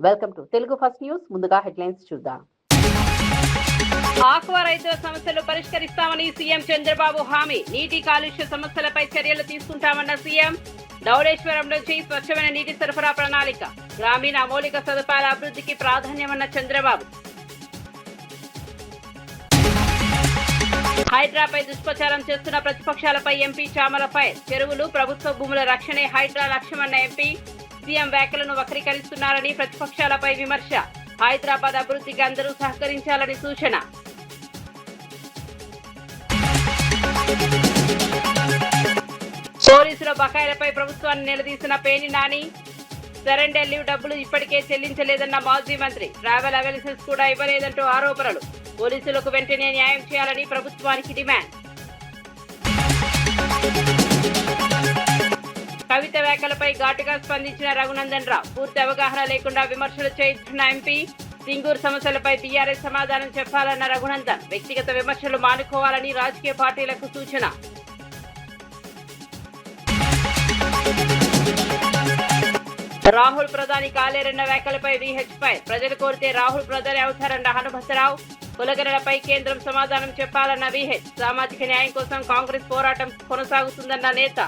Welcome to Telugu first news. ముందుగా headlines చూద్దాం. Aqua రైతుల సమస్యలు పరిష్కరిస్తామని సీఎం చంద్రబాబు హామీ. నీటి కాలుష్య సమస్యలపై చర్యలు తీసుకుంటామన్న సీఎం. ధవళేశ్వరం నుంచి స్వచ్ఛమైన నీటి సరఫరా ప్రణాళిక. గ్రామీణ మౌలిక సదుపాయాల అభివృద్ధికి ప్రాధాన్యమన్న చంద్రబాబు. హైడ్రాపై దుష్ప్రచారం చేస్తున్న ప్రతిపక్షాలపై ఎంపీ చామల ఫైర్. చెరువులు, ప్రభుత్వ భూముల రక్షణే హైడ్రా లక్ష్యమన్న ఎంపీ. సీఎం వ్యాఖ్యలను వక్రీకరిస్తున్నారని ప్రతిపక్షాలపై విమర్శ. హైదరాబాద్ అభివృద్ధికి అందరూ సహకరించాలని సూచన. పోలీసుల బకాయిలపై ప్రభుత్వాన్ని నిలదీసిన పేర్ని నాని. సరెండర్ లీవ్ డబ్బులు ఇప్పటికే చెల్లించలేదన్న మాజీ మంత్రి. ట్రావెల్ అలవెన్సెస్ కూడా ఇవ్వలేదంటూ ఆరోపణలు. పోలీసులకు వెంటనే న్యాయం చేయాలని ప్రభుత్వానికి డిమాండ్. కవిత వ్యాఖ్యలపై ఘాటుగా స్పందించిన రఘునందన్ రావు. పూర్తి అవగాహన లేకుండా విమర్శలు చేస్తున్న ఎంపీ. సింగూరు సమస్యలపై బీఆర్ఎస్ సమాధానం చెప్పాలన్న రఘునందన్. వ్యక్తిగత విమర్శలు మానుకోవాలని రాజకీయ పార్టీలకు సూచన. రాహుల్ ప్రధాని కాలేరన్న వ్యాఖ్యలపై వీహెచ్పై ప్రజలు కోరితే రాహుల్ ప్రధాని అవుతారన్న హనుమంతరావు. కులగణలపై కేంద్రం సమాధానం చెప్పాలన్న వీహెచ్. సామాజిక న్యాయం కోసం కాంగ్రెస్ పోరాటం కొనసాగుతుందన్న నేత.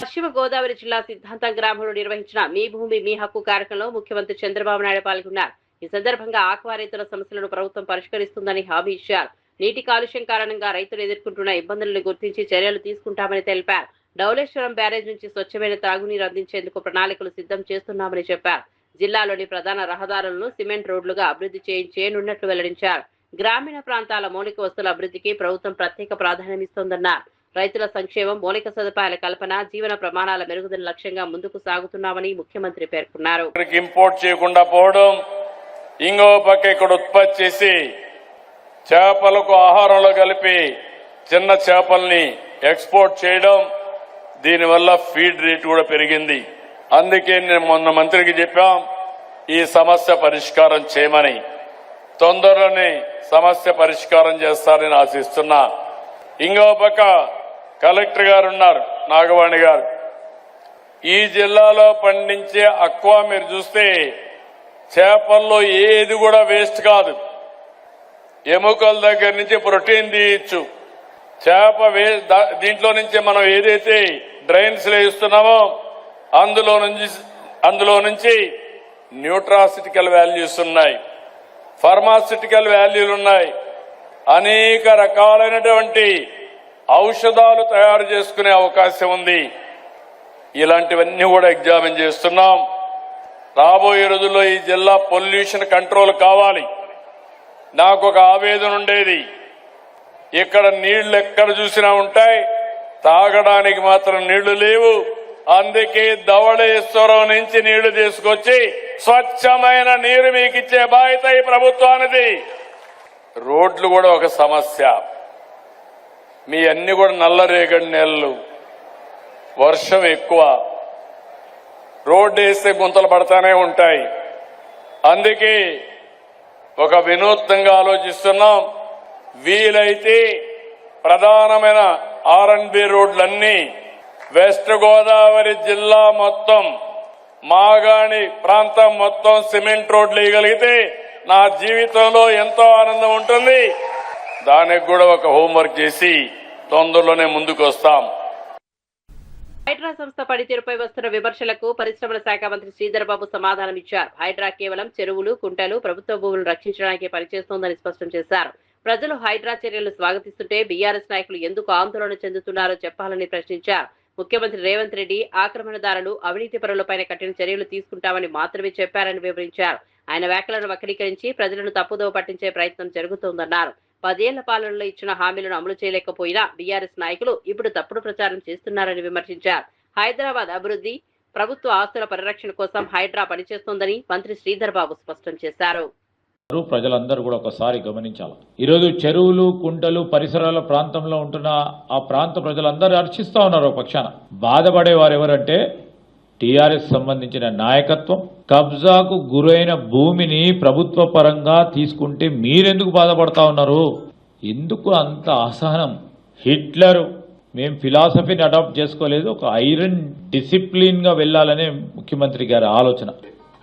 పశ్చిమ గోదావరి జిల్లా సిద్ధాంతం గ్రామంలో నిర్వహించిన మీ భూమి మీ హక్కు కార్యక్రమంలో ముఖ్యమంత్రి చంద్రబాబు నాయుడు పాల్గొన్నారు. ఈ సందర్భంగా ఆక్వా రైతుల సమస్యలను ప్రభుత్వం పరిష్కరిస్తుందని హామీ ఇచ్చారు. నీటి కాలుష్యం కారణంగా రైతులు ఎదుర్కొంటున్న ఇబ్బందులను గుర్తించి చర్యలు తీసుకుంటామని తెలిపారు. ధవళేశ్వరం బ్యారేజ్ నుంచి స్వచ్ఛమైన తాగునీరు అందించేందుకు ప్రణాళికలు సిద్ధం చేస్తున్నామని చెప్పారు. జిల్లాలోని ప్రధాన రహదారులను సిమెంట్ రోడ్లుగా అభివృద్ధి చేయనున్నట్లు వెల్లడించారు. గ్రామీణ ప్రాంతాల మౌలిక వస్తువుల అభివృద్ధికి ప్రభుత్వం ప్రత్యేక ప్రాధాన్యమిస్తోందన్నారు. రైతుల సంక్షేమం, మౌలిక సదుపాయాల కల్పన, జీవన ప్రమాణాల మెరుగుదల లక్ష్యంగా ముందుకు సాగుతున్నామని ముఖ్యమంత్రి పేర్కొన్నారు. ఇంపోర్ట్ చేయకుండా పోవడం, ఇంకో పక్క ఇక్కడ ఉత్పత్తి చేసి చేపలకు ఆహారంలో కలిపి చిన్న చేపల్ని ఎక్స్పోర్ట్ చేయడం, దీనివల్ల ఫీడ్ రేట్ కూడా పెరిగింది. అందుకే నేను మొన్న మంత్రికి చెప్పాం ఈ సమస్య పరిష్కారం చేయమని. తొందరలోనే సమస్య పరిష్కారం చేస్తారని ఆశిస్తున్నా. ఇంకో పక్క కలెక్టర్ గారు ఉన్నారు, నాగవాణి గారు. ఈ జిల్లాలో పండించే అక్వా మీరు చూస్తే చేపల్లో ఏది కూడా వేస్ట్ కాదు. ఎముకల దగ్గర నుంచి ప్రోటీన్ తీయచ్చు. చేప దీంట్లో నుంచి మనం ఏదైతే డ్రైన్స్ లో ఇస్తున్నామో అందులో నుంచి న్యూట్రాసిటికల్ వాల్యూస్ ఉన్నాయి, ఫార్మాసిటికల్ వాల్యూలు ఉన్నాయి. అనేక రకాలైనటువంటి ఔషధాలు తయారు చేసుకునే అవకాశం ఉంది. ఇలాంటివన్నీ కూడా ఎగ్జామిన్ చేస్తున్నాం. రాబోయే రోజుల్లో ఈ జిల్లా పొల్యూషన్ కంట్రోల్ కావాలి. నాకు ఒక ఆవేదన ఉండేది, ఇక్కడ నీళ్లు ఎక్కడ చూసినా ఉంటాయి, తాగడానికి మాత్రం నీళ్లు లేవు. అందుకే ధవళేశ్వరం నుంచి నీళ్లు తీసుకొచ్చి స్వచ్ఛమైన నీరు మీకు ఇచ్చే బాధ్యత ఈ ప్రభుత్వానిది. రోడ్లు కూడా ఒక సమస్య. మీ అన్ని కూడా నల్లరేగడి నెలలు, వర్షం ఎక్కువ, రోడ్డు వేస్తే గుంతలు పడతానే ఉంటాయి. అందుకే ఒక వినూత్నంగా ఆలోచిస్తున్నాం. వీలైతే ప్రధానమైన R&B రోడ్లన్నీ వెస్ట్ గోదావరి జిల్లా మొత్తం, మాగాణి ప్రాంతం మొత్తం సిమెంట్ రోడ్లు వేయగలిగితే నా జీవితంలో ఎంతో ఆనందం ఉంటుంది. దానికి కూడా ఒక హోంవర్క్ చేసి తొందరలోనే ముందుకు వస్తాం. హైడ్రా సంస్థ పనితీరుపై వస్తున్న విమర్శలకు పరిశ్రమల శాఖ మంత్రి శ్రీధర్ బాబు సమాధానం ఇచ్చారు. హైడ్రా కేవలం చెరువులు, కుంటలు, ప్రభుత్వ భూములను రక్షించడానికి పనిచేస్తోందని స్పష్టం చేశారు. ప్రజలు హైడ్రా చర్యలు స్వాగతిస్తుంటే బీఆర్ఎస్ నాయకులు ఎందుకు ఆందోళన చెందుతున్నారో చెప్పాలని ప్రశ్నించారు. ముఖ్యమంత్రి రేవంత్ రెడ్డి ఆక్రమణదారులు, అవినీతి పరులపైన కఠిన చర్యలు తీసుకుంటామని మాత్రమే చెప్పారని వివరించారు. ఆయన వ్యాఖ్యలను వక్రీకరించి ప్రజలను తప్పుదోవ పట్టించే ప్రయత్నం జరుగుతోందన్నారు. 10 ఏళ్ల పాలనలో ఇచ్చిన హామీలను అమలు చేయలేకపోయినా బీఆర్ఎస్ నాయకులు ఇప్పుడు తప్పుడు ప్రచారం చేస్తున్నారని విమర్శించారు. హైదరాబాద్ అభివృద్ధి, ప్రభుత్వ ఆస్తుల పరిరక్షణ కోసం హైడ్రా పనిచేస్తోందని మంత్రి శ్రీధర్ బాబు స్పష్టం చేశారు. ప్రజలందరూ కూడా ఒకసారి గమనించాలి. ఈరోజు చెరువులు, కుంటలు, పరిసరాల ప్రాంతంలో ఉంటున్న ఆ ప్రాంత ప్రజలందరూ హర్షిస్తా ఉన్నారు. ఒక పక్షాన బాధపడేవారు ఎవరంటే టీఆర్ఎస్ సంబంధించిన నాయకత్వం. కబ్జాకు గురైన భూమిని ప్రభుత్వ పరంగా తీసుకుంటే మీరెందుకు బాధపడతా ఉన్నారు? ఎందుకు అంత అసహనం? హిట్లరు మేము ఫిలాసఫీని అడాప్ట్ చేసుకోలేదు, ఒక ఐరన్ డిసిప్లిన్గా వెళ్ళాలనే ముఖ్యమంత్రి గారి ఆలోచన.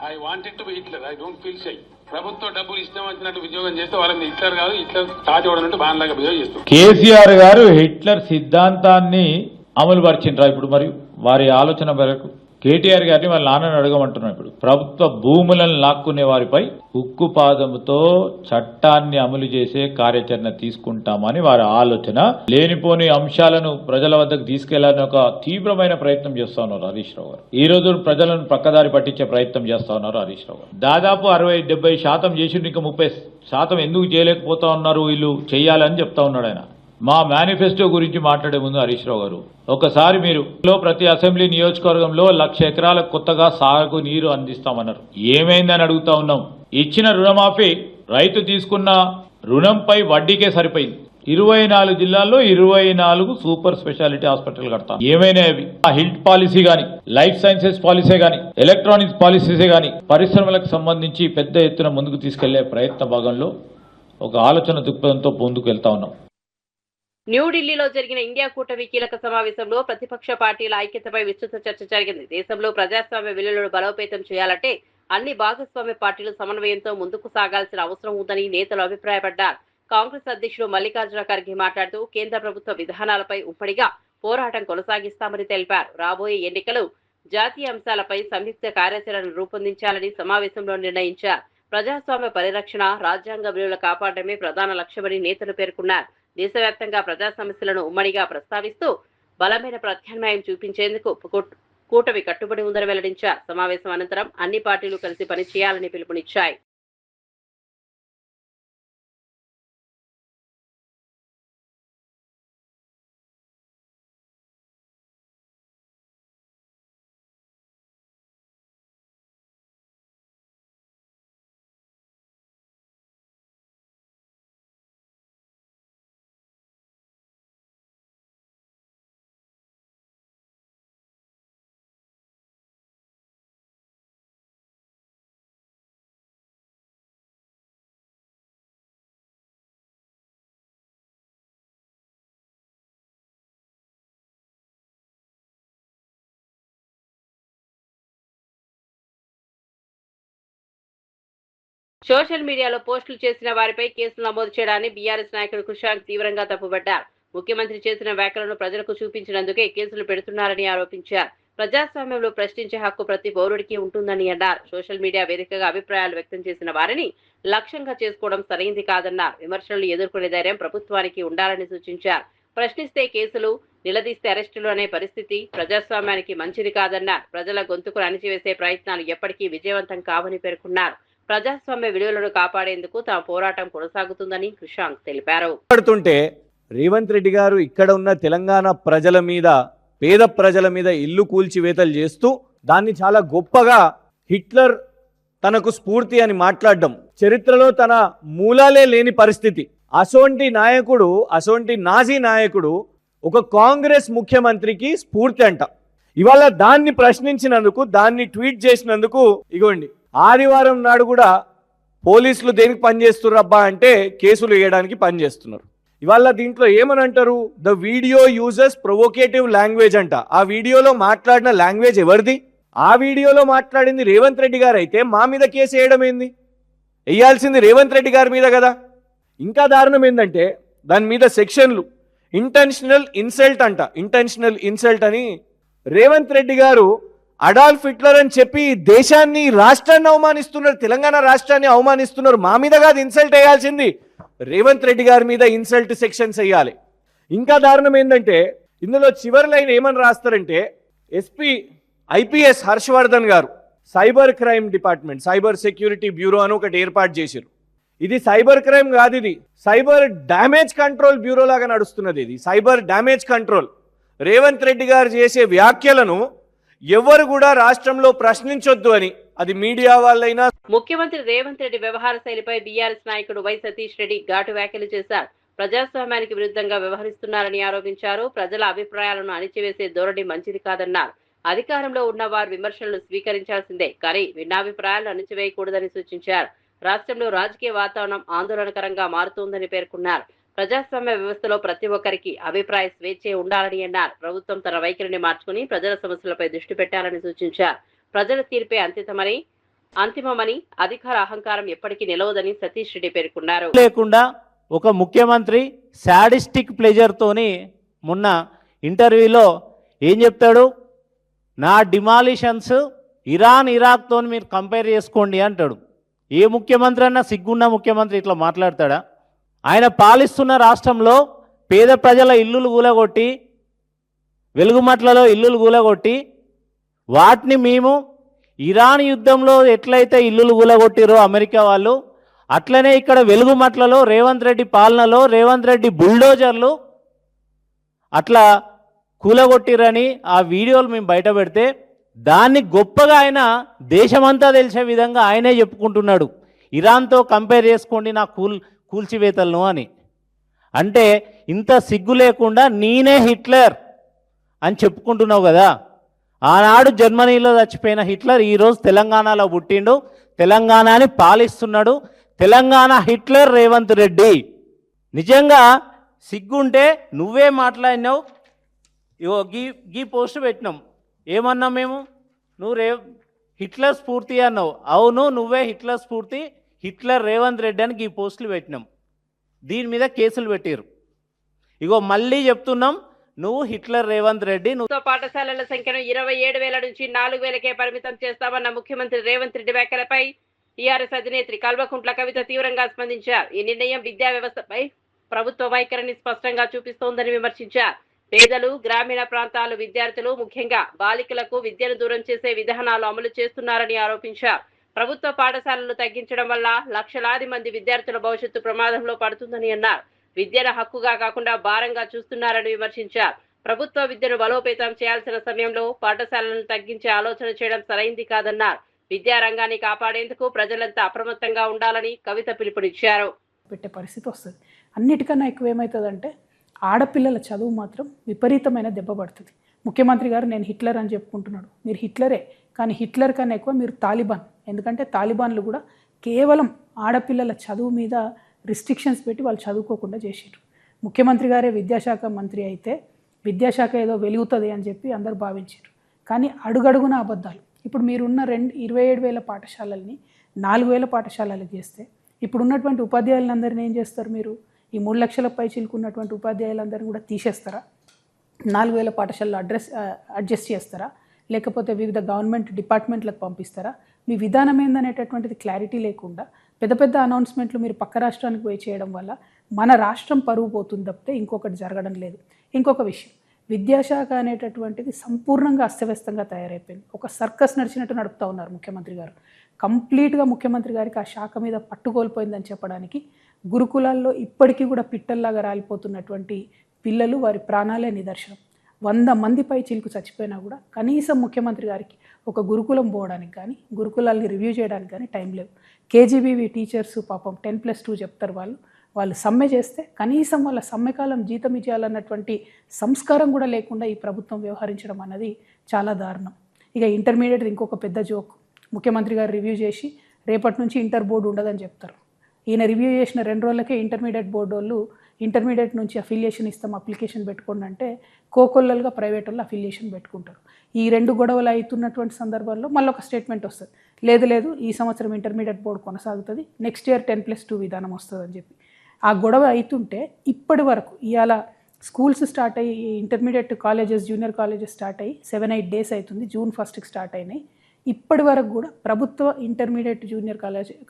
I wanted to be Hitler. I don't feel shy. ప్రభుత్వ డబ్బులు ఇష్టం వచ్చినట్టు ఉద్యోగం చేస్తే వాళ్ళని హిట్లర్ కాదు, హిట్లర్ తాటి వాడనట్టు బాన్లాగా బిహేవ్ చేస్తారు. కేసీఆర్ గారు హిట్లర్ సిద్ధాంతాన్ని అమలు పరిచిండ్రా ఇప్పుడు? మరి వారి ఆలోచన మేరకు కేటీఆర్ గారిని వాళ్ళ నాన్నని అడగమంటున్నాం. ఇప్పుడు ప్రభుత్వ భూములను లాక్కునే వారిపై ఉక్కుపాదముతో చట్టాన్ని అమలు చేసే కార్యాచరణ తీసుకుంటామని వారి ఆలోచన. లేనిపోని అంశాలను ప్రజల వద్దకు తీసుకెళ్లాలని ఒక తీవ్రమైన ప్రయత్నం చేస్తా ఉన్నారు హరీష్ రావు గారు. ఈ రోజు ప్రజలను పక్కదారి పట్టించే ప్రయత్నం చేస్తా ఉన్నారు హరీష్ రావు గారు. దాదాపు 60-70% చేసి ఇంకా 30% ఎందుకు చేయలేకపోతా ఉన్నారు వీళ్ళు, చెయ్యాలని చెప్తా ఉన్నాడు ఆయన. మా మేనిఫెస్టో గురించి మాట్లాడే ముందు హరీష్ రావు గారు, ఒకసారి మీరు ప్రతి అసెంబ్లీ నియోజకవర్గంలో 1,00,000 ఎకరాలకు కొత్తగా సాగు నీరు అందిస్తామన్నారు. ఏమైందని అడుగుతా ఉన్నాం. ఇచ్చిన రుణమాఫీ రైతు తీసుకున్న రుణంపై వడ్డీకే సరిపోయింది. 24 జిల్లాల్లో 24 సూపర్ స్పెషాలిటీ హాస్పిటల్ కడతాం. ఏమైనా అవి హెల్త్ పాలసీ గాని, లైఫ్ సైన్సెస్ పాలసీ గాని, ఎలక్ట్రానిక్స్ పాలసీసే గాని పరిశ్రమలకు సంబంధించి పెద్ద ఎత్తున ముందుకు తీసుకెళ్లే ప్రయత్న భాగంలో ఒక ఆలోచన దృక్పథంతో ముందుకు వెళ్తా ఉన్నాం. న్యూఢిల్లీలో జరిగిన ఇండియా కూటమి కీలక సమావేశంలో ప్రతిపక్ష పార్టీల ఐక్యతపై విస్తృత చర్చ జరిగింది. దేశంలో ప్రజాస్వామ్య విలువలను బలోపేతం చేయాలంటే అన్ని భాగస్వామ్య పార్టీలు సమన్వయంతో ముందుకు సాగాల్సిన అవసరం ఉందని నేతలు అభిప్రాయపడ్డారు. కాంగ్రెస్ అధ్యక్షుడు మల్లికార్జున ఖర్గే మాట్లాడుతూ కేంద్ర ప్రభుత్వ విధానాలపై ఉమ్మడిగా పోరాటం కొనసాగిస్తామని తెలిపారు. రాబోయే ఎన్నికలు జాతీయ అంశాలపై సంయుక్త కార్యాచరణను రూపొందించాలని సమావేశంలో నిర్ణయించారు. ప్రజాస్వామ్య పరిరక్షణ, రాజ్యాంగ విలువలు కాపాడమే ప్రధాన లక్ష్యమని నేతలు పేర్కొన్నారు. దేశవ్యాప్తంగా ప్రజా సమస్యలను ఉమ్మడిగా ప్రస్తావిస్తూ బలమైన ప్రత్యామ్నాయం చూపించేందుకు కూటమి కట్టుబడి ఉందని వెల్లడించారు. సమావేశం అనంతరం అన్ని పార్టీలు కలిసి పనిచేయాలని పిలుపునిచ్చాయి. సోషల్ మీడియాలో పోస్టులు చేసిన వారిపై కేసులు నమోదు చేయడాన్ని బీఆర్ఎస్ నాయకుడు కృషాంక్ తీవ్రంగా తప్పుపట్టారు. ముఖ్యమంత్రి చేసిన వ్యాఖ్యలను ప్రజలకు చూపించినందుకే కేసులు పెడుతున్నారని ఆరోపించారు. ప్రజాస్వామ్యంలో ప్రశ్నించే హక్కు ప్రతి పౌరుడికి ఉంటుందని అన్నారు. సోషల్ మీడియా వేదికగా అభిప్రాయాలు వ్యక్తం చేసిన వారిని లక్ష్యంగా చేసుకోవడం సరైంది కాదన్నారు. విమర్శలను ఎదుర్కొనే ధైర్యం ప్రభుత్వానికి ఉండాలని సూచించారు. ప్రశ్నిస్తే కేసులు, నిలదీస్తే అరెస్టులు అనే పరిస్థితి ప్రజాస్వామ్యానికి మంచిది కాదన్నారు. ప్రజల గొంతుకును అణిచివేసే ప్రయత్నాలు ఎప్పటికీ విజయవంతం కావని పేర్కొన్నారు. ప్రజాస్వామ్య విలువలను కాపాడేందుకు తమ పోరాటం కొనసాగుతుందని కృషాంక్ తెలిపారు. రేవంత్ రెడ్డి గారు ఇక్కడ ఉన్న తెలంగాణ ప్రజల మీద, పేద ప్రజల మీద ఇల్లు కూల్చివేతలు చేస్తూ దాన్ని చాలా గొప్పగా హిట్లర్ తనకు స్ఫూర్తి అని మాట్లాడడం, చరిత్రలో తన మూలాలే లేని పరిస్థితి. అసోంటి నాయకుడు, అసోంటి నాజీ నాయకుడు ఒక కాంగ్రెస్ ముఖ్యమంత్రికి స్ఫూర్తి అంట. ఇవాళ దాన్ని ప్రశ్నించినందుకు, దాన్ని ట్వీట్ చేసినందుకు ఇగోండి ఆదివారం నాడు కూడా పోలీసులు దేనికి పనిచేస్తున్నారు అబ్బా అంటే కేసులు వేయడానికి పనిచేస్తున్నారు. ఇవాళ దీంట్లో ఏమని అంటారు, the video uses provocative language అంట. ఆ వీడియోలో మాట్లాడిన లాంగ్వేజ్ ఎవరిది? ఆ వీడియోలో మాట్లాడింది రేవంత్ రెడ్డి గారు అయితే మా మీద కేసు వేయడం ఏంది? వేయాల్సింది రేవంత్ రెడ్డి గారి మీద కదా. ఇంకా దారుణం ఏంటంటే దాని మీద సెక్షన్లు ఇంటెన్షనల్ ఇన్సల్ట్ అంట. ఇంటెన్షనల్ ఇన్సల్ట్ అని రేవంత్ రెడ్డి గారు అడాల్ఫ్ హిట్లర్ అని చెప్పి దేశాన్ని, రాష్ట్రాన్ని అవమానిస్తున్నారు, తెలంగాణ రాష్ట్రాన్ని అవమానిస్తున్నారు. మా మీద కాదు ఇన్సల్ట్ వేయాల్సింది, రేవంత్ రెడ్డి గారి మీద ఇన్సల్ట్ సెక్షన్స్ వేయాలి. ఇంకా దారుణం ఏంటంటే ఇందులో చివరి లైన్ ఏమని రాస్తారంటే, ఎస్పీ ఐపీఎస్ హర్షవర్ధన్ గారు cyber crime department, cyber security bureau అని ఒకటి ఏర్పాటు చేశారు. ఇది సైబర్ క్రైమ్ కాదు, ఇది సైబర్ డ్యామేజ్ కంట్రోల్ బ్యూరో లాగా నడుస్తున్నది. ఇది cyber damage control. Revanth Reddy గారు చేసే వ్యాఖ్యలను ఎవరు కూడా రాష్ట్రంలో ప్రశ్నించొద్దు అని, అది మీడియా వాళ్ళైనా. ముఖ్యమంత్రి రేవంత్ రెడ్డి వ్యవహార శైలిపై బీఆర్ఎస్ నాయకుడు వై సతీష్ రెడ్డి ఘాటు వ్యాఖ్యలు చేశారు. ప్రజాస్వామ్యానికి విరుద్ధంగా వ్యవహరిస్తున్నారని ఆరోపించారు. ప్రజల అభిప్రాయాలను అణిచివేసే ధోరణి మంచిది కాదన్నారు. అధికారంలో ఉన్న వారు విమర్శలను స్వీకరించాల్సిందే, కానీ భిన్నాభిప్రాయాలను అణిచివేయకూడదని సూచించారు. రాష్ట్రంలో రాజకీయ వాతావరణం ఆందోళనకరంగా మారుతోందని పేర్కొన్నారు. ప్రజాస్వామ్య వ్యవస్థలో ప్రతి ఒక్కరికి అభిప్రాయ స్వేచ్ఛ ఉండాలని అన్నారు. ప్రభుత్వం తన వైఖరిని మార్చుకుని ప్రజల సమస్యలపై దృష్టి పెట్టాలని సూచించారు. ప్రజల తీర్పే అంతిమమని అధికార అహంకారం ఎప్పటికీ నిలవదని సతీష్ రెడ్డి పేర్కొన్నారు. లేకుండా ఒక ముఖ్యమంత్రి సాడిస్టిక్ ప్లెజర్తోని మొన్న ఇంటర్వ్యూలో ఏం చెప్తాడు, నా డిమాలిషన్స్ ఇరాక్తో మీరు కంపేర్ చేసుకోండి అంటాడు. ఏ ముఖ్యమంత్రి అన్నా సిగ్గున్న ముఖ్యమంత్రి ఇట్లా మాట్లాడతాడా? ఆయన పాలిస్తున్న రాష్ట్రంలో పేద ప్రజల ఇల్లులు కూలగొట్టి, వెలుగుమట్లలో ఇల్లులు కూలగొట్టి, వాటిని మేము ఇరాన్ యుద్ధంలో ఎట్లయితే ఇల్లులు కూలగొట్టిరో అమెరికా వాళ్ళు, అట్లనే ఇక్కడ వెలుగుమట్లలో రేవంత్ రెడ్డి పాలనలో రేవంత్ రెడ్డి బుల్డోజర్లు అట్లా కూలగొట్టిరని ఆ వీడియోలు మేము బయట పెడితే దాన్ని గొప్పగా ఆయన దేశమంతా తెలిసే విధంగా ఆయనే చెప్పుకుంటున్నాడు, ఇరాన్తో కంపేర్ చేసుకోండి నా కూల్చివేతలను అని. అంటే ఇంత సిగ్గు లేకుండా నేనే హిట్లర్ అని చెప్పుకుంటున్నావు కదా. ఆనాడు జర్మనీలో చచ్చిపోయిన హిట్లర్ ఈరోజు తెలంగాణలో పుట్టిండు, తెలంగాణని పాలిస్తున్నాడు. తెలంగాణ హిట్లర్ రేవంత్ రెడ్డి. నిజంగా సిగ్గుంటే నువ్వే మాట్లాడినావు. ఇగో గీ పోస్ట్ పెట్టినాం, ఏమన్నాం మేము, నువ్వు హిట్లర్ స్ఫూర్తి అన్నావు. అవును, నువ్వే హిట్లర్ స్ఫూర్తి, హిట్లర్ రేవంత్ రెడ్డి అని ఈ పోస్టులు పెట్టినాం. దీని మీద కేసులు పెట్టారు. ఇగో మళ్ళీ చెప్తున్నాం, నువ్వు హిట్లర్ రేవంత్ రెడ్డి. పాఠశాలల సంఖ్యను 27,000 నుంచి 4,000కే పరిమితం చేస్తామన్న ముఖ్యమంత్రి రేవంత్ రెడ్డి వ్యాఖ్యలపై టీఆర్ఎస్ అధినేత్రి కల్వకుంట్ల కవిత తీవ్రంగా స్పందించారు. ఈ నిర్ణయం విద్యా వ్యవస్థపై ప్రభుత్వ వైఖరిని స్పష్టంగా చూపిస్తోందని విమర్శించారు. పేదలు, గ్రామీణ ప్రాంతాల విద్యార్థులు, ముఖ్యంగా బాలికలకు విద్యను దూరం చేసే విధానాలు అమలు చేస్తున్నారని ఆరోపించారు. ప్రభుత్వ పాఠశాలలు తగ్గించడం వల్ల లక్షలాది మంది విద్యార్థుల భవిష్యత్తు ప్రమాదంలో పడుతుందని అన్నారు. విద్యను హక్కుగా కాకుండా భారంగా చూస్తున్నారని విమర్శించారు. ప్రభుత్వ విద్యను బలోపేతం చేయాల్సిన సమయంలో పాఠశాలలను తగ్గించే ఆలోచన చేయడం సరైంది కాదన్నారు. విద్యారంగాన్ని కాపాడేందుకు ప్రజలంతా అప్రమత్తంగా ఉండాలని కవిత పిలుపునిచ్చారు. పెట్టే పరిస్థితి వస్తుంది. అన్నిటికన్నా ఎక్కువ ఏమవుతుందంటే ఆడపిల్లల చదువు మాత్రం విపరీతమైన దెబ్బ పడుతుంది. ముఖ్యమంత్రి గారు నేను హిట్లర్ అని చెప్పుకుంటున్నాడు. మీరు హిట్లరే, కానీ హిట్లర్ కన్నా ఎక్కువ మీరు తాలిబాన్. ఎందుకంటే తాలిబాన్లు కూడా కేవలం ఆడపిల్లల చదువు మీద రిస్ట్రిక్షన్స్ పెట్టి వాళ్ళు చదువుకోకుండా చేసారు. ముఖ్యమంత్రి గారే విద్యాశాఖ మంత్రి అయితే విద్యాశాఖ ఏదో వెలుగుతుంది అని చెప్పి అందరూ భావించారు. కానీ అడుగడుగున అబద్ధాలు. ఇప్పుడు మీరున్న 27,000 పాఠశాలల్ని 4,000 పాఠశాలలకు చేస్తే ఇప్పుడు ఉన్నటువంటి ఉపాధ్యాయులందరినీ ఏం చేస్తారు? మీరు ఈ 3 లక్షల పై చిలుకున్నటువంటి ఉపాధ్యాయులందరినీ కూడా తీసేస్తారా? 4,000 పాఠశాలలో అడ్జస్ట్ చేస్తారా? లేకపోతే వివిధ గవర్నమెంట్ డిపార్ట్మెంట్లకు పంపిస్తారా? మీ విధానం ఏందనేటటువంటిది క్లారిటీ లేకుండా పెద్ద పెద్ద అనౌన్స్మెంట్లు మీరు పక్క రాష్ట్రానికి పోయి చేయడం వల్ల మన రాష్ట్రం పరువు పోతుంది తప్పితే ఇంకొకటి జరగడం లేదు. ఇంకొక విషయం, విద్యాశాఖ అనేటటువంటిది సంపూర్ణంగా అస్తవ్యస్తంగా తయారైపోయింది. ఒక సర్కస్ నడిచినట్టు నడుపుతూ ఉన్నారు ముఖ్యమంత్రి గారు. కంప్లీట్గా ముఖ్యమంత్రి గారికి ఆ శాఖ మీద పట్టుకోల్పోయిందని చెప్పడానికి గురుకులాల్లో ఇప్పటికీ కూడా పిట్టల్లాగా రాలిపోతున్నటువంటి పిల్లలు, వారి ప్రాణాలే నిదర్శనం. 100 మంది పై చిలుకు చచ్చిపోయినా కూడా కనీసం ముఖ్యమంత్రి గారికి ఒక గురుకులం పోవడానికి కానీ గురుకులాల్ని రివ్యూ చేయడానికి కానీ టైం లేవు. కేజీబీవీ టీచర్స్ పాపం 10+2 చెప్తారు. వాళ్ళు సమ్మె చేస్తే కనీసం వాళ్ళ సమ్మెకాలం జీతం ఇచ్చేయాలన్నటువంటి సంస్కారం కూడా లేకుండా ఈ ప్రభుత్వం వ్యవహరించడం అన్నది చాలా దారుణం. ఇక ఇంటర్మీడియట్ ఇంకొక పెద్ద జోక్. ముఖ్యమంత్రి గారు రివ్యూ చేసి రేపటి నుంచి ఇంటర్ బోర్డు ఉండదని చెప్తారు. ఈయన రివ్యూ చేసిన 2 రోజులకే ఇంటర్మీడియట్ బోర్డు వాళ్ళు ఇంటర్మీడియట్ నుంచి అఫిలియేషన్ ఇస్తాం, అప్లికేషన్ పెట్టుకోండి అంటే కోకొల్లలుగా ప్రైవేట్ వాళ్ళు అఫిలియేషన్ పెట్టుకుంటారు. ఈ 2 గొడవలు అవుతున్నటువంటి సందర్భాల్లో మళ్ళీ ఒక స్టేట్మెంట్ వస్తుంది, లేదు ఈ సంవత్సరం ఇంటర్మీడియట్ బోర్డు కొనసాగుతుంది, నెక్స్ట్ ఇయర్ 10+2 విధానం వస్తుంది అని చెప్పి. ఆ గొడవ అవుతుంటే ఇప్పటి వరకు ఇవాళ స్కూల్స్ స్టార్ట్ అయ్యి intermediate colleges, junior colleges start అయ్యి 7-8 డేస్ అవుతుంది. June 1st స్టార్ట్ అయినాయి. ఇప్పటి వరకు కూడా ప్రభుత్వ ఇంటర్మీడియట్ జూనియర్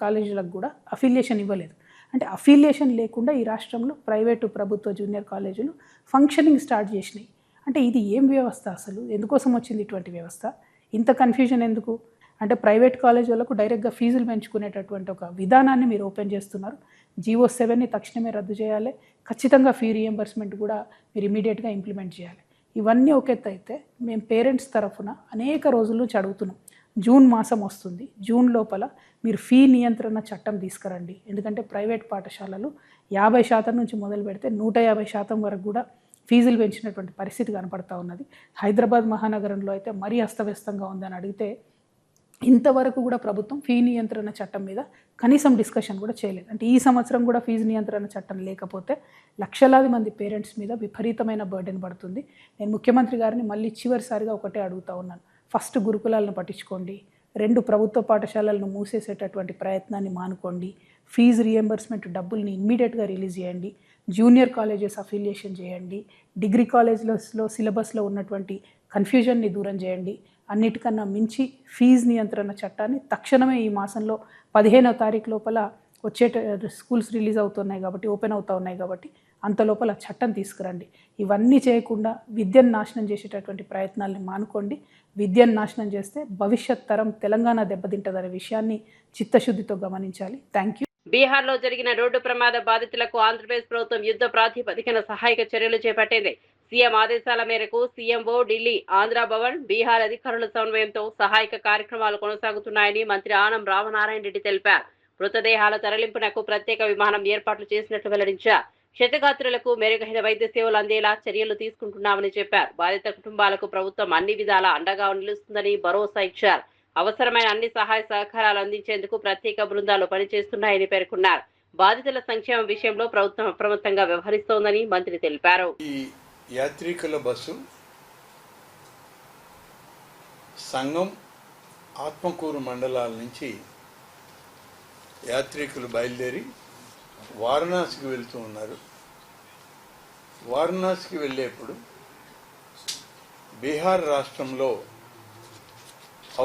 కాలేజీలకు కూడా అఫిలియేషన్ ఇవ్వలేదు. అంటే అఫిలియేషన్ లేకుండా ఈ రాష్ట్రంలో ప్రైవేటు ప్రభుత్వ జూనియర్ కాలేజీలు ఫంక్షనింగ్ స్టార్ట్ చేసినాయి. అంటే ఇది ఏం వ్యవస్థ అసలు? ఎందుకోసం వచ్చింది ఇటువంటి వ్యవస్థ? ఇంత కన్ఫ్యూజన్ ఎందుకు? అంటే ప్రైవేట్ కాలేజ్ వాళ్ళకు డైరెక్ట్గా ఫీజులు పెంచుకునేటటువంటి ఒక విధానాన్ని మీరు ఓపెన్ చేస్తున్నారు. GO 7ని తక్షణమే రద్దు చేయాలి. ఖచ్చితంగా ఫీ రీఎంబర్స్మెంట్ కూడా మీరు ఇమీడియట్గా ఇంప్లిమెంట్ చేయాలి. ఇవన్నీ ఒక ఎత్తు అయితే మేము పేరెంట్స్ తరఫున అనేక రోజుల నుంచి అడుగుతున్నాం. జూన్ మాసం వస్తుంది, జూన్ లోపల మీరు ఫీ నియంత్రణ చట్టం తీసుకురండి. ఎందుకంటే ప్రైవేట్ పాఠశాలలు 50% నుంచి మొదలు పెడితే 150% వరకు కూడా ఫీజులు పెంచినటువంటి పరిస్థితి కనపడతా ఉన్నది. హైదరాబాద్ మహానగరంలో అయితే మరీ అస్తవ్యస్తంగా ఉందని అడిగితే ఇంతవరకు కూడా ప్రభుత్వం ఫీ నియంత్రణ చట్టం మీద కనీసం డిస్కషన్ కూడా చేయలేదు. అంటే ఈ సంవత్సరం కూడా ఫీజు నియంత్రణ చట్టం లేకపోతే లక్షలాది మంది పేరెంట్స్ మీద విపరీతమైన బర్డెన్ పడుతుంది. నేను ముఖ్యమంత్రి గారిని మళ్ళీ చివరిసారిగా ఒకటే అడుగుతా ఉన్నాను, ఫస్ట్ గురుకులాలను పట్టించుకోండి, 2 ప్రభుత్వ పాఠశాలలను మూసేసేటటువంటి ప్రయత్నాన్ని మానుకోండి, ఫీజు రియంబర్స్మెంట్ డబ్బుల్ని ఇమ్మీడియట్గా రిలీజ్ చేయండి, జూనియర్ కాలేజెస్ అఫిలియేషన్ చేయండి, డిగ్రీ కాలేజ్లో సిలబస్లో ఉన్నటువంటి కన్ఫ్యూజన్ని దూరం చేయండి. అన్నిటికన్నా మించి ఫీజు నియంత్రణ చట్టాన్ని తక్షణమే ఈ మాసంలో 15వ తారీఖు లోపల స్కూల్స్ రిలీజ్ అవుతున్నాయి కాబట్టి, ఓపెన్ అవుతూ ఉన్నాయి కాబట్టి అంత లోపల చట్టం తీసుకురండి. ఇవన్నీ చేయకుండా విద్యను నాశనం చేసేటటువంటి ప్రయత్నాల్ని మానుకోండి. విద్యను నాశనం చేస్తే భవిష్యత్ తరం తెలంగాణ దెబ్బతింటదనే విషయాన్ని చిత్తశుద్ధితో గమనించాలి. Thank you. బీహార్లో జరిగిన రోడ్డు ప్రమాద బాధితులకు ఆంధ్రప్రదేశ్ ప్రభుత్వం యుద్ధ ప్రాతిపదికన సహాయక చర్యలు చేపట్టింది. సీఎం ఆదేశాల మేరకు సీఎంఓ ఢిల్లీ, ఆంధ్ర భవన్, బీహార్ అధికారుల సమన్వయంతో సహాయక కార్యక్రమాలు కొనసాగుతున్నాయని మంత్రి ఆనం రామనారాయణ రెడ్డి తెలిపారు. మృతదేహాల తరలింపునకు ప్రత్యేక విమానం ఏర్పాట్లు చేసినట్లు వెల్లడించారు. క్షతగాత్రులకు మెరుగైన వైద్య సేవలు అందేలా చర్యలు తీసుకుంటున్నామని చెప్పారు. బాధిత కుటుంబాలకు ప్రభుత్వం అన్ని విధాలా అండగా నిలుస్తుందని భరోసా ఇచ్చారు. అవసరమైన అన్ని సహాయ సహకారాలు అందించేందుకు ప్రత్యేక బృందాలు పనిచేస్తున్నాయని పేర్కొన్నారు. బాధితుల సంక్షేమం విషయంలో ప్రభుత్వం అప్రమత్తంగా వ్యవహరిస్తోందని మంత్రి తెలిపారు. ఈ యాత్రికుల బస్సు సంగం, ఆత్మకూరు మండలాల నుంచి యాత్రికులు బయలుదేరి వారణాసికి వెళ్తూ ఉన్నారు. వారణాసికి వెళ్ళేప్పుడు బీహార్ రాష్ట్రంలో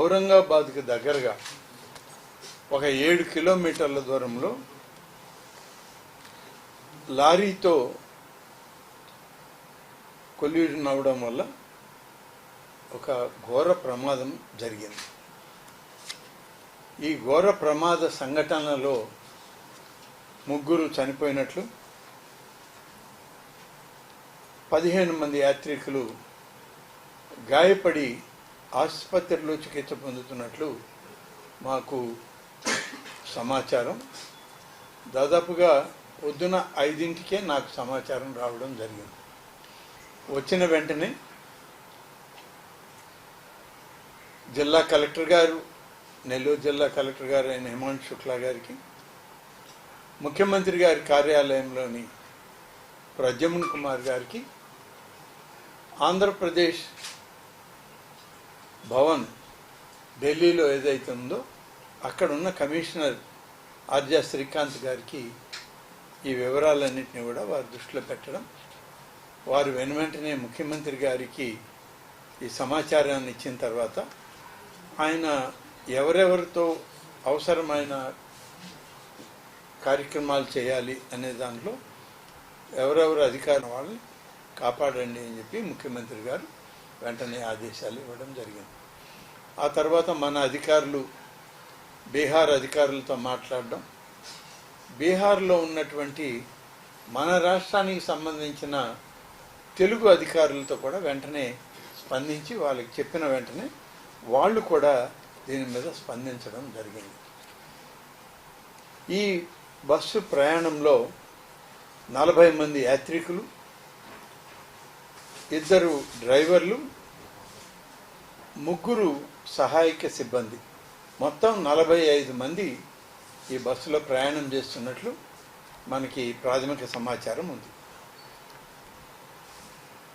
ఔరంగాబాద్కి దగ్గరగా ఒక 7 కిలోమీటర్ల దూరంలో లారీతో కొల్యూషన్ అవ్వడం వల్ల ఒక ఘోర ప్రమాదం జరిగింది. ఈ ఘోర ప్రమాద సంఘటనలో 3 చనిపోయినట్లు, 15 మంది యాత్రికులు గాయపడి ఆసుపత్రిలో చికిత్స పొందుతున్నట్లు మాకు సమాచారం. దాదాపుగా పొద్దున 5ంటికే నాకు సమాచారం రావడం జరిగింది. వచ్చిన వెంటనే జిల్లా కలెక్టర్ గారు, నెల్లూరు జిల్లా కలెక్టర్ గారు అయిన హిమాంశు శుక్లా గారికి, ముఖ్యమంత్రి గారి కార్యాలయంలోని ప్రద్యుమ్న కుమార్ గారికి, ఆంధ్రప్రదేశ్ భవన్ ఢిల్లీలో ఏదైతే ఉందో అక్కడున్న కమిషనర్ ఆర్జా శ్రీకాంత్ గారికి ఈ వివరాలన్నింటినీ కూడా వారి దృష్టిలో పెట్టడం, వారు వెనువెంటనే ముఖ్యమంత్రి గారికి ఈ సమాచారాన్ని ఇచ్చిన తర్వాత ఆయన ఎవరెవరితో అవసరమైన కార్యక్రమాలు చేయాలి అనే దాంట్లో ఎవరెవరు అధికారం వాళ్ళని కాపాడండి అని చెప్పి ముఖ్యమంత్రి గారు వెంటనే ఆదేశాలు ఇవ్వడం జరిగింది. ఆ తర్వాత మన అధికారులు బీహార్ అధికారులతో మాట్లాడడం, బీహార్లో ఉన్నటువంటి మన రాష్ట్రానికి సంబంధించిన తెలుగు అధికారులతో కూడా వెంటనే స్పందించి వాళ్ళకి చెప్పిన వెంటనే వాళ్ళు కూడా దీని మీద స్పందించడం జరిగింది. ఈ బస్సు ప్రయాణంలో 40 మంది యాత్రికులు, 2 డ్రైవర్లు, 3 సహాయక సిబ్బంది, మొత్తం 45 మంది ఈ బస్సులో ప్రయాణం చేస్తున్నట్లు మనకి ప్రాథమిక సమాచారం ఉంది.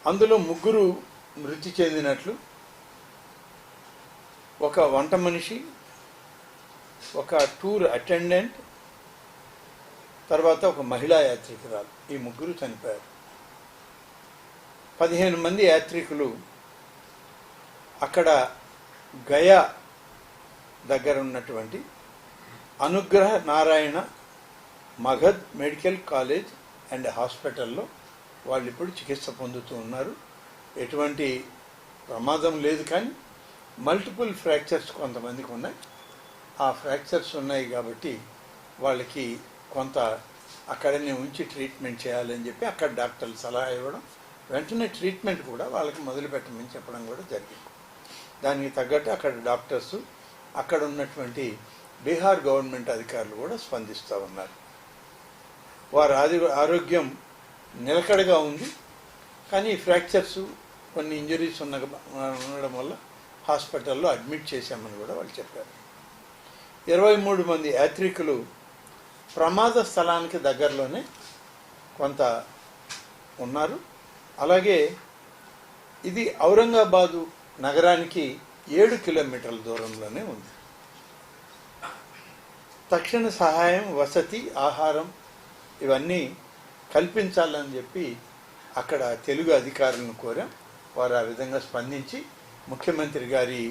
అందులో 3 మృతి చెందినట్లు, ఒక వంట మనిషి, ఒక టూర్ అటెండెంట్, తర్వాత ఒక మహిళా యాత్రికురాలు, ఈ 3 చనిపోయారు. 15 మంది యాత్రికులు అక్కడ గయా దగ్గర ఉన్నటువంటి అనుగ్రహ Narayana Magadh medical college and హాస్పిటల్లో వాళ్ళు ఇప్పుడు చికిత్స పొందుతూ ఉన్నారు. ఎటువంటి ప్రమాదం లేదు, కానీ మల్టిపుల్ ఫ్రాక్చర్స్ కొంతమందికి ఉన్నాయి. ఆ ఫ్రాక్చర్స్ ఉన్నాయి కాబట్టి వాళ్ళకి కొంత అక్కడనే ఉంచి ట్రీట్మెంట్ చేయాలని చెప్పి అక్కడ డాక్టర్లు సలహా ఇవ్వడం, వెంటనే ట్రీట్మెంట్ కూడా వాళ్ళకి మొదలుపెట్టమని చెప్పడం కూడా జరిగింది. దానికి తగ్గట్టు అక్కడ డాక్టర్స్, అక్కడ ఉన్నటువంటి బీహార్ గవర్నమెంట్ అధికారులు కూడా స్పందిస్తూ ఉన్నారు. వారి ఆరోగ్యం నిలకడగా ఉంది, కానీ ఫ్రాక్చర్స్, కొన్ని ఇంజరీస్ ఉండడం వల్ల హాస్పిటల్లో అడ్మిట్ చేశామని కూడా వాళ్ళు చెప్పారు. 23 మంది యాత్రికులు ప్రమాద స్థలానికి దగ్గరలోనే కొంత ఉన్నారు. అలాగే ఇది ఔరంగాబాదు నగరానికి 7 కిలోమీటర్ల దూరంలోనే ఉంది. తక్షణ సహాయం, వసతి, ఆహారం ఇవన్నీ కల్పించాలని చెప్పి అక్కడ తెలుగు అధికారులను కోరాం. వారు ఆ విధంగా స్పందించి ముఖ్యమంత్రి గారి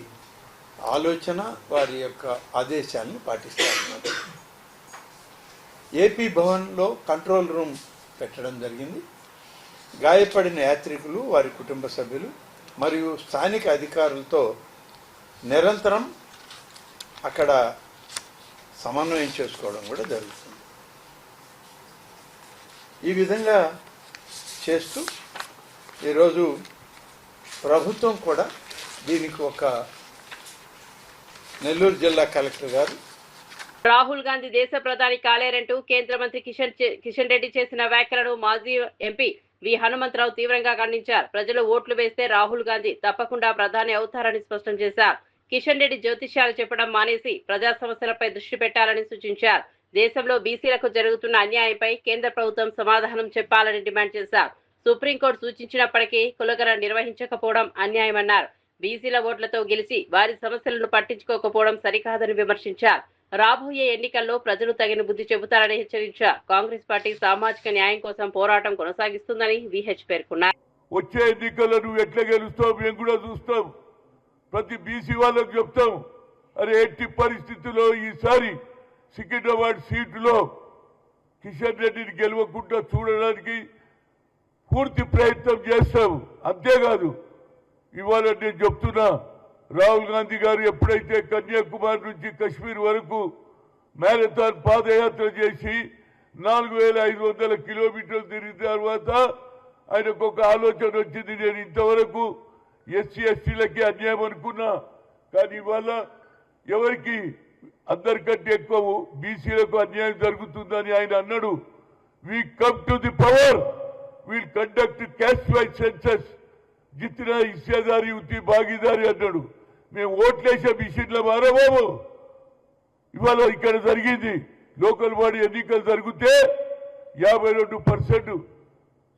ఆలోచన, వారి యొక్క ఆదేశాలను పాటిస్తారన్నారు. ఏపీ భవన్లో కంట్రోల్ రూమ్ పెట్టడం జరిగింది. గాయపడిన యాత్రికులు, వారి కుటుంబ సభ్యులు మరియు స్థానిక అధికారులతో నిరంతరం అక్కడ సమన్వయం చేసుకోవడం కూడా జరుగుతుంది. ఈ విధంగా చేస్తూ ఈరోజు ప్రభుత్వం కూడా దీనికి ఒక నెల్లూరు జిల్లా కలెక్టర్ గారు రాహుల్ గాంధీ దేశ ప్రధాని కాలేరంటూ కేంద్ర మంత్రి కిషన్ రెడ్డి చేసిన వ్యాఖ్యలను మాజీ ఎంపీ వి హనుమంతరావు తీవ్రంగా ఖండించారు. ప్రజలు ఓట్లు వేస్తే రాహుల్ గాంధీ తప్పకుండా ప్రధాని అవుతారని స్పష్టం చేశారు. కిషన్ రెడ్డి జ్యోతిష్యాలు చెప్పడం మానేసి ప్రజా సమస్యలపై దృష్టి పెట్టాలని సూచించారు. దేశంలో బీసీలకు జరుగుతున్న అన్యాయంపై కేంద్ర ప్రభుత్వం సమాధానం చెప్పాలని డిమాండ్ చేశారు. సుప్రీంకోర్టు సూచించినప్పటికీ కులగన నిర్వహించకపోవడం అన్యాయమన్నారు. బీసీల ఓట్లతో గెలిచి వారి సమస్యలను పట్టించుకోకపోవడం సరికాదని విమర్శించారు. రాబోయే ఎన్నికల్లో ప్రజలు తగిన బుద్ధి చెబుతారని హెచ్చరించారు. కాంగ్రెస్ పార్టీ సామాజిక న్యాయం కోసం పోరాటం కొనసాగిస్తుందని విహెచ్ పేర్కొన్నారు. వచ్చే ఎన్నికల్లో నువ్వు ఎట్లా గెలుస్తావు మేము కూడా చూస్తాం. ప్రతి బీసీ వాళ్ళకు చెప్తాం, అరే ఎట్టి పరిస్థితుల్లో ఈసారి సికింద్రాబాద్ సీటులో కిషన్ రెడ్డిని గెలవకుండా చూడడానికి పూర్తి ప్రయత్నం చేస్తాం. అంతేకాదు ఇవాళ నేను చెప్తున్నా, రాహుల్ గాంధీ గారు ఎప్పుడైతే కన్యాకుమారి నుంచి కశ్మీర్ వరకు మ్యారథాన్ పాదయాత్ర చేసి 4500 కిలోమీటర్లు తిరిగిన తర్వాత ఆయనకు ఒక ఆలోచన వచ్చింది, నేను ఇంతవరకు ఎస్సీ ఎస్టీలకి అన్యాయం అనుకున్నా, కానీ ఇవాళ ఎవరికి అందరికంటే ఎక్కువ బీసీలకు అన్యాయం జరుగుతుందని ఆయన అన్నాడు. We come to the power, we'll conduct caste wise census, జిత్నా హిస్సేదారి ఉత్తి భాగీదారి అన్నాడు. మేము ఓట్లేసే మిషన్ల మారా బాబు. ఇవాళ ఇక్కడ జరిగింది లోకల్ బాడీ ఎన్నికలు జరిగితే 52%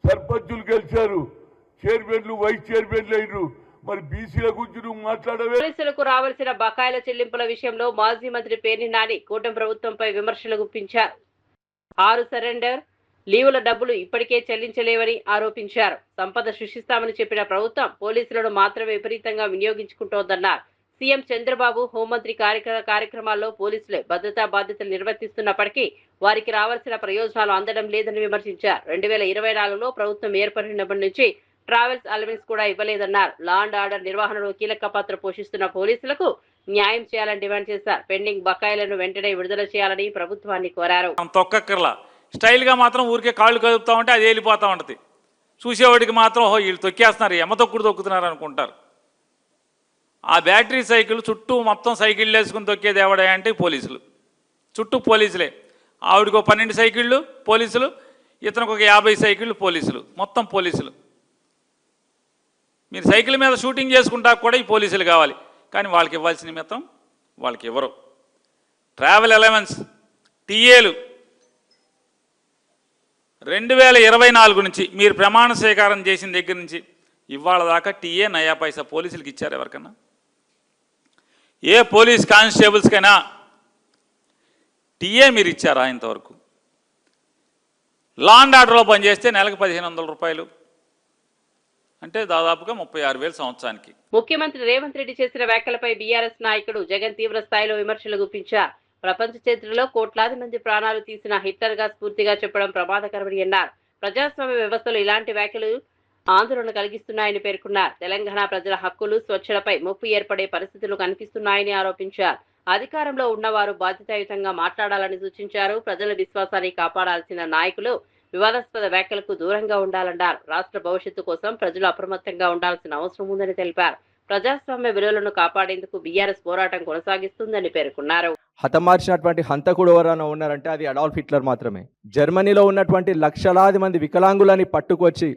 సర్పంచులు గెలిచారు, చైర్మన్లు వైస్ చైర్మన్లు అయినరు. మరి బీసీల గురించి నువ్వు మాట్లాడవే? పోలీసులకు రావాల్సిన బకాయిల చెల్లింపుల విషయంలో మాజీ మంత్రి పేర్ని నాని కూటమి ప్రభుత్వంపై విమర్శలు గుప్పించారు. 6 సరెండర్ లీవుల డబ్బులు ఇప్పటికే చెల్లించలేవని ఆరోపించారు. సంపద సృష్టిస్తామని చెప్పిన ప్రభుత్వం పోలీసులను మాత్రమే విపరీతంగా వినియోగించుకుంటోందన్నారు. సీఎం చంద్రబాబు హోంమంత్రి కార్యక్రమాల్లో పోలీసులే భద్రతా బాధ్యతలు నిర్వర్తిస్తున్నప్పటికీ వారికి రావాల్సిన ప్రయోజనాలు అందడం లేదని విమర్శించారు. 2024లో ప్రభుత్వం ఏర్పడినప్పటి నుంచి ట్రావెల్స్ అలవెన్స్ కూడా ఇవ్వలేదన్నారు. లా అండ్ ఆర్డర్ నిర్వహణలో కీలక పాత్ర పోషిస్తున్న పోలీసులకు న్యాయం చేయాలని డిమాండ్ చేశారు. పెండింగ్ బకాయిలను వెంటనే విడుదల చేయాలని ప్రభుత్వాన్ని కోరారు. స్టైల్గా మాత్రం ఊరికే కాళ్ళు కదుపుతా ఉంటే అది వెళ్ళిపోతూ ఉంటుంది. చూసేవాడికి మాత్రం వీళ్ళు తొక్కేస్తున్నారు, ఎమ్మ తొక్కుతున్నారు అనుకుంటారు. ఆ బ్యాటరీ సైకిల్ చుట్టూ మొత్తం సైకిళ్ళు వేసుకుని తొక్కేది ఎవడంటే పోలీసులు, చుట్టూ పోలీసులే. ఆవిడకు 12 సైకిళ్ళు పోలీసులు, ఇతనికి ఒక 50 సైకిళ్ళు పోలీసులు, మొత్తం పోలీసులు. మీరు సైకిల్ మీద షూటింగ్ చేసుకుంటా కూడా ఈ పోలీసులు కావాలి, కానీ వాళ్ళకి ఇవ్వాల్సిన మిత్రం వాళ్ళకి ఇవ్వరు. ట్రావెల్ అలవెన్స్ టీఏలు 2024 నుంచి మీరు ప్రమాణ స్వీకారం చేసిన దగ్గర నుంచి ఇవాళ దాకా టీఏ నయా పైసా పోలీసులకు ఇచ్చారు ఎవరికన్నా? ఏ పోలీస్ కానిస్టేబుల్స్కైనా టీఏ మీరు ఇచ్చారా ఇంతవరకు? లా అండ్ ఆర్డర్లో పనిచేస్తే నెలకు 1500 రూపాయలు అంటే దాదాపుగా 36,000 సంవత్సరానికి. ముఖ్యమంత్రి రేవంత్ రెడ్డి చేసిన వ్యాఖ్యలపై బీఆర్ఎస్ నాయకుడు జగన్ తీవ్ర స్థాయిలో విమర్శలు గుప్పించారు. ప్రపంచ చరిత్రలో కోట్లాది మంది ప్రాణాలు తీసిన హిట్లర్ గా స్ఫూర్తిగా చెప్పడం ప్రమాదకరమని అన్నారు. ప్రజాస్వామ్య వ్యవస్థలో ఇలాంటి వ్యాఖ్యలు ఆందోళన కలిగిస్తున్నాయని పేర్కొన్నారు. తెలంగాణ ప్రజల హక్కులు, స్వచ్ఛలపై ముప్పు ఏర్పడే పరిస్థితులు కనిపిస్తున్నాయని ఆరోపించారు. అధికారంలో ఉన్నవారు బాధ్యతాయుతంగా మాట్లాడాలని సూచించారు. ప్రజల విశ్వాసాన్ని కాపాడాల్సిన నాయకులు వివాదాస్పద వ్యాఖ్యలకు దూరంగా ఉండాలన్నారు. రాష్ట్ర భవిష్యత్తు కోసం ప్రజలు అప్రమత్తంగా ఉండాల్సిన అవసరం ఉందని తెలిపారు. ప్రజాస్వామ్య విలువలను కాపాడేందుకు బీఆర్ఎస్ పోరాటం కొనసాగిస్తుందని పేర్కొన్నారు. హతమార్చినటువంటి హంతకుడు ఎవరైనా ఉన్నారంటే అది అడాల్ఫ్ హిట్లర్ మాత్రమే. జర్మనీలో ఉన్నటువంటి లక్షలాది మంది వికలాంగులని పట్టుకొచ్చి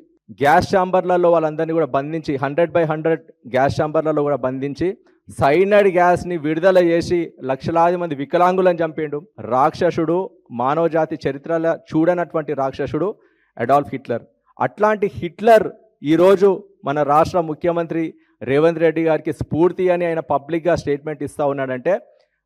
గ్యాస్ ఛాంబర్లలో వాళ్ళందరినీ కూడా బంధించి 100/100 గ్యాస్ ఛాంబర్లలో కూడా బంధించి సైనైడ్ గ్యాస్ని విడుదల చేసి లక్షలాది మంది వికలాంగులను చంపిండు. రాక్షసుడు, మానవజాతి చరిత్రలో చూడనటువంటి రాక్షసుడు అడాల్ఫ్ హిట్లర్. అట్లాంటి హిట్లర్ ఈరోజు మన రాష్ట్ర ముఖ్యమంత్రి రేవంత్ రెడ్డి గారికి స్ఫూర్తి అని ఆయన పబ్లిక్గా స్టేట్మెంట్ ఇస్తూ ఉన్నాడంటే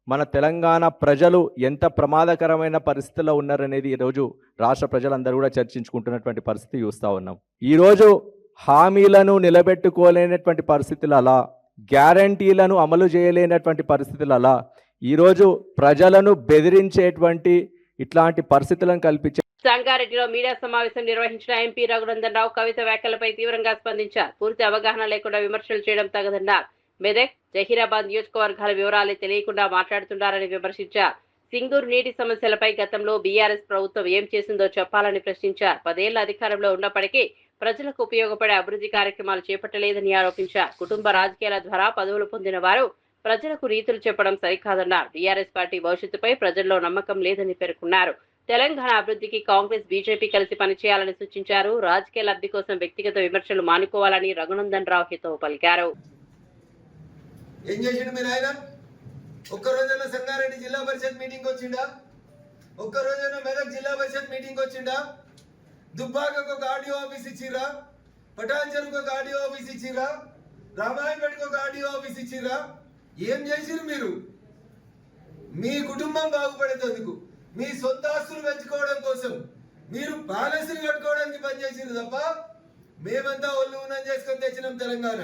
మన తెలంగాణ ప్రజలు ఎంత ప్రమాదకరమైన పరిస్థితిలో ఉన్నారనేది ఈరోజు రాష్ట్ర ప్రజలందరూ కూడా చర్చించుకుంటున్నటువంటి పరిస్థితి చూస్తూ ఉన్నాం. ఈరోజు హామీలను నిలబెట్టుకోలేనటువంటి పరిస్థితులలో, గ్యారంటీలను అమలు చేయలేనటువంటి పరిస్థితులలో ఈరోజు ప్రజలను బెదిరించేటువంటి ఇట్లాంటి పరిస్థితులను కల్పించే సంగారెడ్డిలో మీడియా సమావేశం నిర్వహించిన ఎంపీ రఘునందన్ రావు కవిత వ్యాఖ్యలపై తీవ్రంగా స్పందించారు. పూర్తి అవగాహన లేకుండా విమర్శలు చేయడం తగదన్నారు. మెదక్, జహీరాబాద్ నియోజకవర్గాల వివరాలే తెలియకుండా మాట్లాడుతున్నారని విమర్శించారు. సింగూరు నీటి సమస్యలపై గతంలో బీఆర్ఎస్ ప్రభుత్వం ఏం చేసిందో చెప్పాలని ప్రశ్నించారు. 10 ఏళ్ల అధికారంలో ఉన్నప్పటికీ ప్రజలకు ఉపయోగపడే అభివృద్ధి కార్యక్రమాలు చేపట్టలేదని ఆరోపించారు. కుటుంబ రాజకీయాల ద్వారా పదవులు పొందిన వారు ప్రజలకు రీతులు చెప్పడం సరికాదన్నారు. బీఆర్ఎస్ పార్టీ భవిష్యత్తుపై ప్రజల్లో నమ్మకం లేదని పేర్కొన్నారు. తెలంగాణ అభివృద్ధికి కాంగ్రెస్, బీజేపీ కలిసి పనిచేయాలని సూచించారు. రాజకీయ లబ్ధి కోసం వ్యక్తిగత విమర్శలు మానుకోవాలని రఘునందన్ రావు హితవు పలికారు. ఏం చేసిండు మీరు? ఆయన ఒక్కరోజైనా సంగారెడ్డి జిల్లా పరిషత్ మీటింగ్ వచ్చిండా? ఒక్కరోజైనా మెదక్ జిల్లా పరిషత్ మీటింగ్ వచ్చిండా? దుబ్బాకకు ఒక ఆడియో ఆఫీస్ ఇచ్చిర్రా? పటాన్చెరుకు ఒక ఆడియో ఆఫీస్ ఇచ్చిర్రా? రామాయణపేటకు ఒక ఆడియో ఆఫీస్ ఇచ్చిర్రా? ఏం చేసిరు మీరు? మీ కుటుంబం బాగుపడేందుకు, మీ సొంత ఆస్తులు పెంచుకోవడం కోసం మీరు ప్యాలెస్లు కట్టుకోవడానికి పనిచేసిరు తప్ప మేమంతా ఒళ్ళు ఊనం చేసుకొని తెచ్చినాం తెలంగాణ.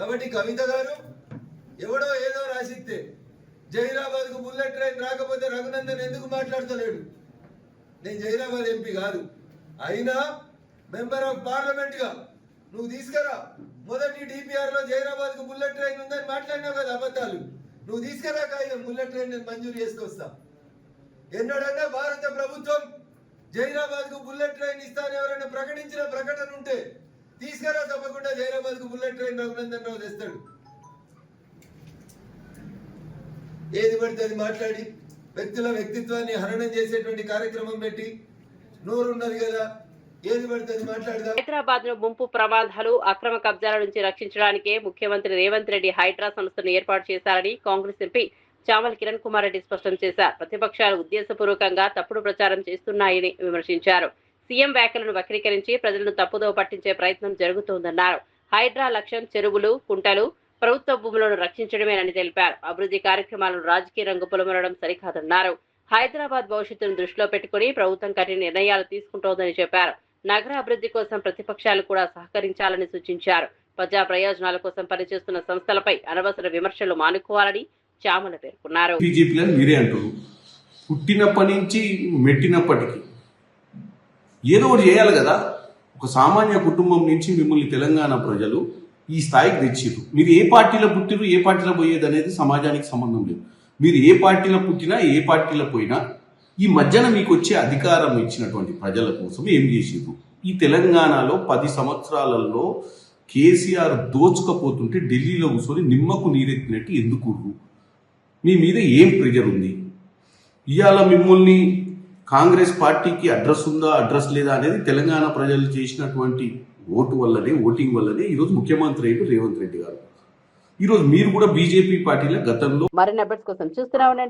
కాబట్టి కవిత గారు ఎవడో ఏదో రాసిస్తే జహీరాబాద్కు బుల్లెట్ ట్రైన్ రాకపోతే రఘునందన్ ఎందుకు మాట్లాడతలేడు? నేను జహీరాబాద్ ఎంపీ కాదు, అయినా మెంబర్ ఆఫ్ పార్లమెంట్ గా నువ్వు తీసుకురా. మొదటి డిపిఆర్ లో జహీరాబాద్కు బుల్లెట్ ట్రైన్ ఉందని మాట్లాడినావు కదా అబద్ధాలు. నువ్వు తీసుకురా కాగితం, బుల్లెట్ ట్రైన్ నేను మంజూరు చేసుకొస్తా. ఎన్నడన్నా భారత ప్రభుత్వం జహీరాబాద్కు బుల్లెట్ ట్రైన్ ఇస్తానని ఎవరైనా ప్రకటించిన ప్రకటన ఉంటే తీసుకురా, తప్పకుండా జహీరాబాద్కు బుల్లెట్ ట్రైన్ రఘునందన్ రావు తెస్తాడు. ఏది పడితే అది మాట్లాడి వ్యక్తుల వ్యక్తిత్వాన్ని హరణం చేసేటువంటి కార్యక్రమం పెట్టి నోరున్నది కదా, ఏది పడితే అది మాట్లాడదాం. హైదరాబాద్ ను ముంపు ప్రమాదాలు, అక్రమ కబ్జాల నుంచి రక్షించడానికే ముఖ్యమంత్రి రేవంత్ రెడ్డి హైడ్రా సంస్థను ఏర్పాటు చేశారని కాంగ్రెస్ ఎంపీ చామల కిరణ్ కుమార్ రెడ్డి స్పష్టం చేశారు. ప్రతిపక్షాలు ఉద్దేశపూర్వకంగా తప్పుడు ప్రచారం చేస్తున్నాయని విమర్శించారు. సీఎం వ్యాఖ్యలను వక్రీకరించి ప్రజలను తప్పుదో పట్టించే ప్రయత్నం జరుగుతోందన్నారు. హైడ్రా లక్ష్యం చెరువులు, కుంటలు, ప్రభుత్వ భూములను రక్షించడమేనని తెలిపారు. అభివృద్ధి కార్యక్రమాలను రాజకీయ రంగు పొలమరడం సరికాదన్నారు. హైదరాబాద్ భవిష్యత్తును దృష్టిలో పెట్టుకుని ప్రభుత్వం కఠిన నిర్ణయాలు తీసుకుంటోందని చెప్పారు. నగర అభివృద్ధి కోసం ప్రతిపక్షాలు కూడా సహకరించాలని సూచించారు. ప్రజా ప్రయోజనాల కోసం పనిచేస్తున్న సంస్థలపై అనవసర విమర్శలు మానుకోవాలని చామల పేర్కొన్నారు. బీజేపీలను మీరే అంటారు, పుట్టినప్పటి నుంచి మెట్టినప్పటికీ ఏదో ఒకటి చేయాలి కదా. ఒక సామాన్య కుటుంబం నుంచి మిమ్మల్ని తెలంగాణ ప్రజలు ఈ స్థాయికి తెచ్చిర్రు. మీరు ఏ పార్టీలో పుట్టిరు, ఏ పార్టీలో పోయేది అనేది సమాజానికి సంబంధం లేదు. మీరు ఏ పార్టీలో పుట్టినా, ఏ పార్టీలో పోయినా ఈ మధ్యన మీకు వచ్చే అధికారం ఇచ్చినటువంటి ప్రజల కోసం ఏం చేసిర్రు? ఈ తెలంగాణలో 10 సంవత్సరాలలో కేసీఆర్ దోచుకపోతుంటే ఢిల్లీలో కూర్చొని నిమ్మకు నీరెత్తినట్టు ఎందుకుర్రు? మీ మీద ఏం ప్రెజర్ ఉంది? ఇవాళ మిమ్మల్ని కాంగ్రెస్ పార్టీకి అడ్రస్ ఉందా, అడ్రస్ లేదా అనేది తెలంగాణ ప్రజలు చేసినటువంటి ఓటింగ్ వల్లనే ఈరోజు ముఖ్యమంత్రి అయిన రేవంత్ రెడ్డి గారు. ఈరోజు మీరు కూడా బీజేపీ పార్టీలో గతంలో మరిన్ని అప్డేట్స్ కోసం చూస్తూనే ఉండండి